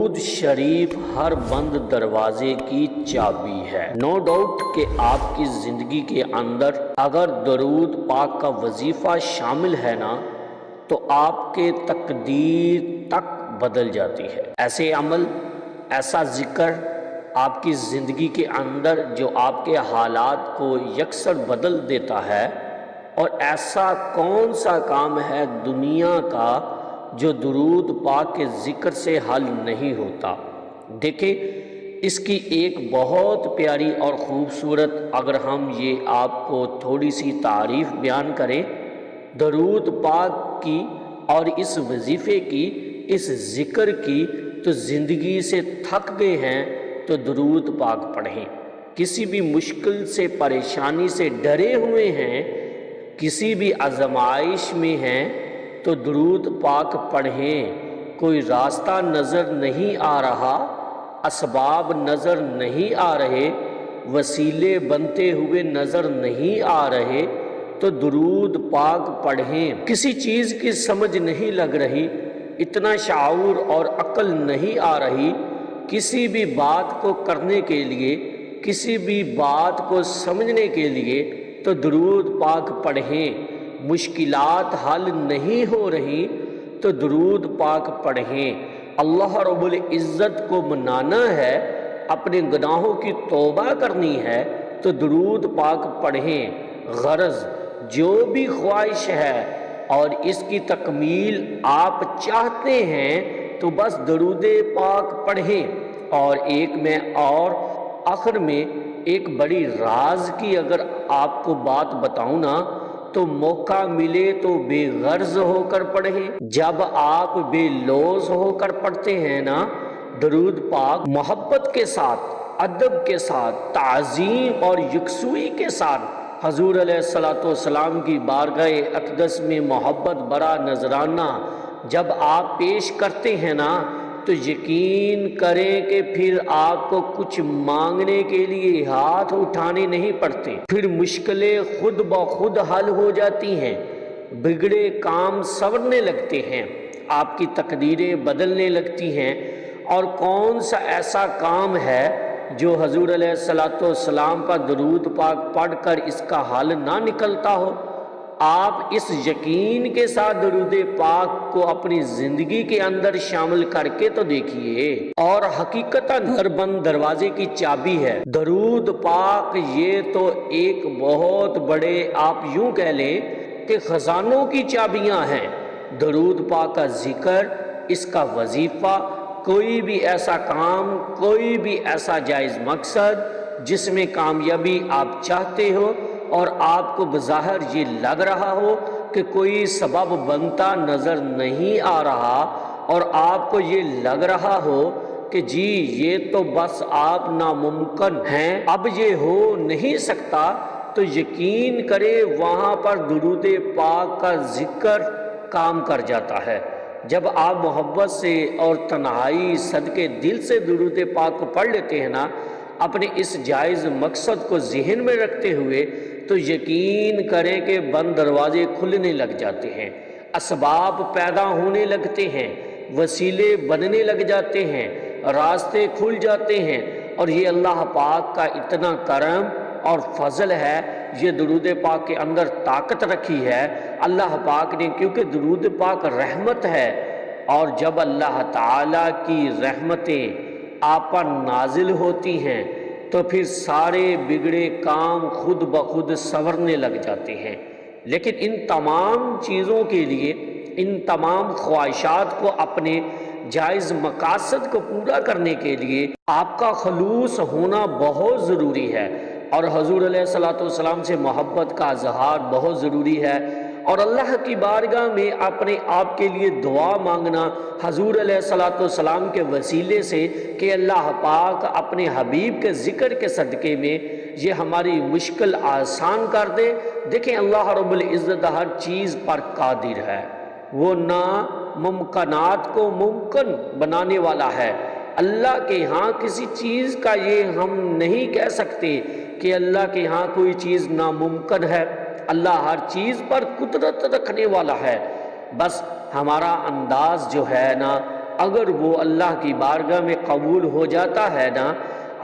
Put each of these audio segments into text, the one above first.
درود شریف ہر بند دروازے کی چابی ہے۔ نو ڈاؤٹ کہ آپ کی زندگی کے اندر اگر درود پاک کا وظیفہ شامل ہے نا تو آپ کے تقدیر تک بدل جاتی ہے۔ ایسے عمل، ایسا ذکر آپ کی زندگی کے اندر جو آپ کے حالات کو یکسر بدل دیتا ہے، اور ایسا کون سا کام ہے دنیا کا جو درود پاک کے ذکر سے حل نہیں ہوتا؟ دیکھیں، اس کی ایک بہت پیاری اور خوبصورت اگر ہم یہ آپ کو تھوڑی سی تعریف بیان کریں درود پاک کی اور اس وظیفے کی، اس ذکر کی، تو زندگی سے تھک گئے ہیں تو درود پاک پڑھیں۔ کسی بھی مشکل سے، پریشانی سے ڈرے ہوئے ہیں، کسی بھی آزمائش میں ہیں تو درود پاک پڑھیں۔ کوئی راستہ نظر نہیں آ رہا، اسباب نظر نہیں آ رہے، وسیلے بنتے ہوئے نظر نہیں آ رہے تو درود پاک پڑھیں۔ کسی چیز کی سمجھ نہیں لگ رہی، اتنا شعور اور عقل نہیں آ رہی کسی بھی بات کو کرنے کے لیے، کسی بھی بات کو سمجھنے کے لیے تو درود پاک پڑھیں۔ مشکلات حل نہیں ہو رہی تو درود پاک پڑھیں۔ اللہ رب العزت کو منانا ہے، اپنے گناہوں کی توبہ کرنی ہے تو درود پاک پڑھیں۔ غرض جو بھی خواہش ہے اور اس کی تکمیل آپ چاہتے ہیں تو بس درود پاک پڑھیں۔ اور ایک میں اور آخر میں ایک بڑی راز کی اگر آپ کو بات بتاؤں نا تو موقع ملے تو بے غرض ہو کر پڑھیں۔ جب آپ بے لوث ہو کر پڑھتے ہیں نا درود پاک، محبت کے ساتھ، ادب کے ساتھ، تعظیم اور یکسوئی کے ساتھ حضور علیہ السلام کی بارگاہ اقدس میں محبت برا نذرانہ جب آپ پیش کرتے ہیں نا تو یقین کریں کہ پھر آپ کو کچھ مانگنے کے لیے ہاتھ اٹھانے نہیں پڑتے، پھر مشکلیں خود بخود حل ہو جاتی ہیں، بگڑے کام سنورنے لگتے ہیں، آپ کی تقدیریں بدلنے لگتی ہیں۔ اور کون سا ایسا کام ہے جو حضور علیہ السلام پر درود پاک پڑھ کر اس کا حل نہ نکلتا ہو؟ آپ اس یقین کے ساتھ درود پاک کو اپنی زندگی کے اندر شامل کر کے تو دیکھیے، اور حقیقتاً ہر بند دروازے کی چابی ہے درود پاک۔ یہ تو ایک بہت بڑے، آپ یوں کہہ لیں کہ خزانوں کی چابیاں ہیں۔ درود پاک کا ذکر، اس کا وظیفہ، کوئی بھی ایسا کام، کوئی بھی ایسا جائز مقصد جس میں کامیابی آپ چاہتے ہو اور آپ کو بظاہر یہ لگ رہا ہو کہ کوئی سبب بنتا نظر نہیں آ رہا، اور آپ کو یہ لگ رہا ہو کہ جی یہ تو بس آپ ناممکن ہیں، اب یہ ہو نہیں سکتا، تو یقین کرے وہاں پر درود پاک کا ذکر کام کر جاتا ہے۔ جب آپ محبت سے اور تنہائی صدقے دل سے درود پاک کو پڑھ لیتے ہیں نا اپنے اس جائز مقصد کو ذہن میں رکھتے ہوئے، تو یقین کریں کہ بند دروازے کھلنے لگ جاتے ہیں، اسباب پیدا ہونے لگتے ہیں، وسیلے بننے لگ جاتے ہیں، راستے کھل جاتے ہیں۔ اور یہ اللہ پاک کا اتنا کرم اور فضل ہے، یہ درود پاک کے اندر طاقت رکھی ہے اللہ پاک نے، کیونکہ درود پاک رحمت ہے، اور جب اللہ تعالیٰ کی رحمتیں آپ پر نازل ہوتی ہیں تو پھر سارے بگڑے کام خود بخود سنورنے لگ جاتے ہیں۔ لیکن ان تمام چیزوں کے لیے، ان تمام خواہشات کو اپنے جائز مقاصد کو پورا کرنے کے لیے آپ کا خلوص ہونا بہت ضروری ہے، اور حضور علیہ السلام سے محبت کا اظہار بہت ضروری ہے، اور اللہ کی بارگاہ میں اپنے آپ کے لیے دعا مانگنا حضور علیہ السلام کے وسیلے سے کہ اللہ پاک اپنے حبیب کے ذکر کے صدقے میں یہ ہماری مشکل آسان کر دے۔ دیکھیں اللہ رب العزت ہر چیز پر قادر ہے، وہ ناممکنات کو ممکن بنانے والا ہے۔ اللہ کے ہاں کسی چیز کا یہ ہم نہیں کہہ سکتے کہ اللہ کے ہاں کوئی چیز ناممکن ہے، اللہ ہر چیز پر قدرت رکھنے والا ہے۔ بس ہمارا انداز جو ہے نا اگر وہ اللہ کی بارگاہ میں قبول ہو جاتا ہے نا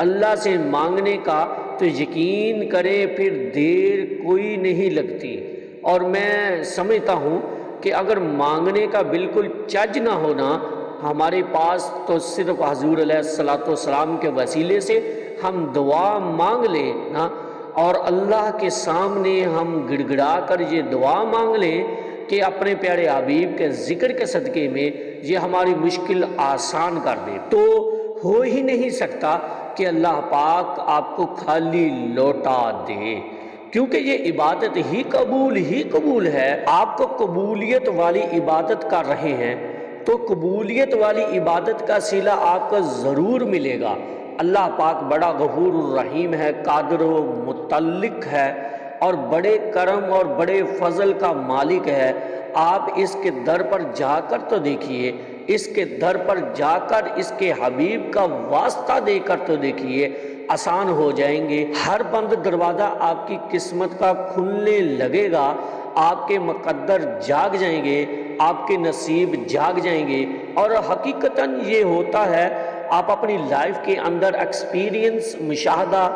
اللہ سے مانگنے کا، تو یقین کریں پھر دیر کوئی نہیں لگتی۔ اور میں سمجھتا ہوں کہ اگر مانگنے کا بالکل چج نہ ہونا ہمارے پاس، تو صرف حضور علیہ الصلوۃ والسلام کے وسیلے سے ہم دعا مانگ لیں نا، اور اللہ کے سامنے ہم گڑ گڑا کر یہ دعا مانگ لیں کہ اپنے پیارے حبیب کے ذکر کے صدقے میں یہ ہماری مشکل آسان کر دے، تو ہو ہی نہیں سکتا کہ اللہ پاک آپ کو خالی لوٹا دے، کیونکہ یہ عبادت ہی قبول ہے۔ آپ کو قبولیت والی عبادت کر رہے ہیں تو قبولیت والی عبادت کا صلہ آپ کو ضرور ملے گا۔ اللہ پاک بڑا غفور الرحیم ہے، قادر و متعلق ہے، اور بڑے کرم اور بڑے فضل کا مالک ہے۔ آپ اس کے در پر جا کر تو دیکھیے، اس کے در پر جا کر اس کے حبیب کا واسطہ دے کر تو دیکھیے، آسان ہو جائیں گے۔ ہر بند دروازہ آپ کی قسمت کا کھلنے لگے گا، آپ کے مقدر جاگ جائیں گے، آپ کے نصیب جاگ جائیں گے۔ اور حقیقتاً یہ ہوتا ہے، آپ اپنی لائف کے اندر ایکسپیرینس مشاہدہ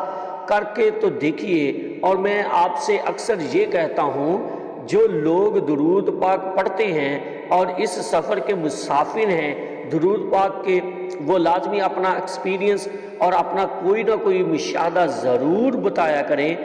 کر کے تو دیکھیے۔ اور میں آپ سے اکثر یہ کہتا ہوں، جو لوگ درود پاک پڑھتے ہیں اور اس سفر کے مسافر ہیں درود پاک کے، وہ لازمی اپنا ایکسپیرینس اور اپنا کوئی نہ کوئی مشاہدہ ضرور بتایا کریں،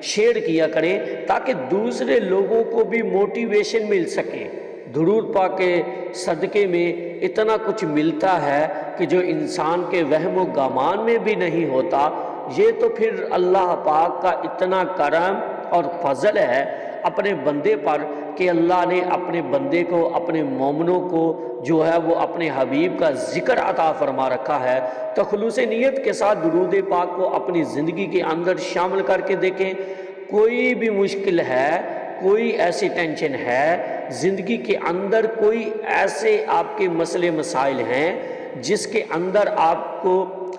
شیئر کیا کریں، تاکہ دوسرے لوگوں کو بھی موٹیویشن مل سکے۔ درود پاک کے صدقے میں اتنا کچھ ملتا ہے کہ جو انسان کے وہم و گمان میں بھی نہیں ہوتا۔ یہ تو پھر اللہ پاک کا اتنا کرم اور فضل ہے اپنے بندے پر کہ اللہ نے اپنے بندے کو، اپنے مومنوں کو جو ہے وہ اپنے حبیب کا ذکر عطا فرما رکھا ہے۔ تو خلوص نیت کے ساتھ درود پاک کو اپنی زندگی کے اندر شامل کر کے دیکھیں۔ کوئی بھی مشکل ہے، کوئی ایسی ٹینشن ہے زندگی کے اندر، کوئی ایسے آپ کے مسئلے مسائل ہیں جس کے اندر آپ کو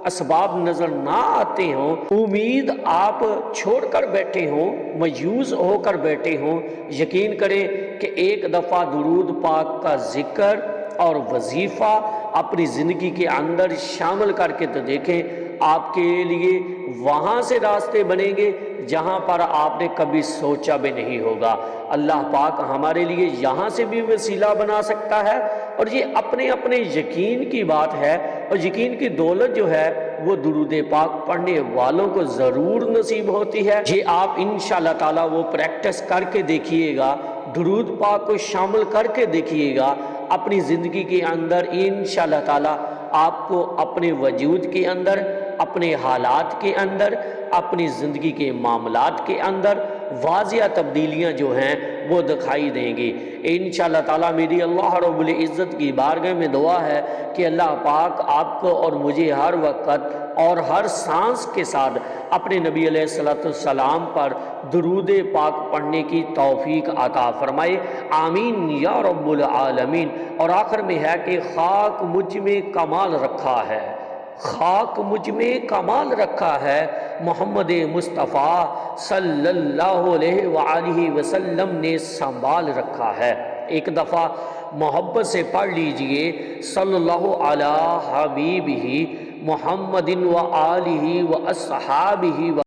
اسباب نظر نہ آتے ہوں، امید آپ چھوڑ کر بیٹھے ہوں، مایوس ہو کر بیٹھے ہوں، یقین کریں کہ ایک دفعہ درود پاک کا ذکر اور وظیفہ اپنی زندگی کے اندر شامل کر کے تو دیکھیں، آپ کے لیے وہاں سے راستے بنیں گے جہاں پر آپ نے کبھی سوچا بھی نہیں ہوگا۔ اللہ پاک ہمارے لیے یہاں سے بھی وسیلہ بنا سکتا ہے، اور یہ اپنے اپنے یقین کی بات ہے، اور یقین کی دولت جو ہے وہ درود پاک پڑھنے والوں کو ضرور نصیب ہوتی ہے۔ یہ آپ انشاءاللہ تعالیٰ وہ پریکٹس کر کے دیکھیے گا، درود پاک کو شامل کر کے دیکھیے گا اپنی زندگی کے اندر، انشاءاللہ تعالیٰ آپ کو اپنے وجود کے اندر، اپنے حالات کے اندر، اپنی زندگی کے معاملات کے اندر واضح تبدیلیاں جو ہیں وہ دکھائی دیں گی انشاءاللہ تعالیٰ۔ میری اللہ رب العزت کی بارگاہ میں دعا ہے کہ اللہ پاک آپ کو اور مجھے ہر وقت اور ہر سانس کے ساتھ اپنے نبی علیہ الصلوۃ والسلام پر درود پاک پڑھنے کی توفیق عطا فرمائے، آمین یا رب العالمین۔ اور آخر میں ہے کہ خاک مجھ میں کمال رکھا ہے، خاک مجھ میں کمال رکھا ہے، محمد مصطفیٰ صلی اللہ علیہ وآلہ وسلم نے سنبھال رکھا ہے۔ ایک دفعہ محبت سے پڑھ لیجئے، صلی اللہ علی حبیبہ محمد و آلہ و اصحابہ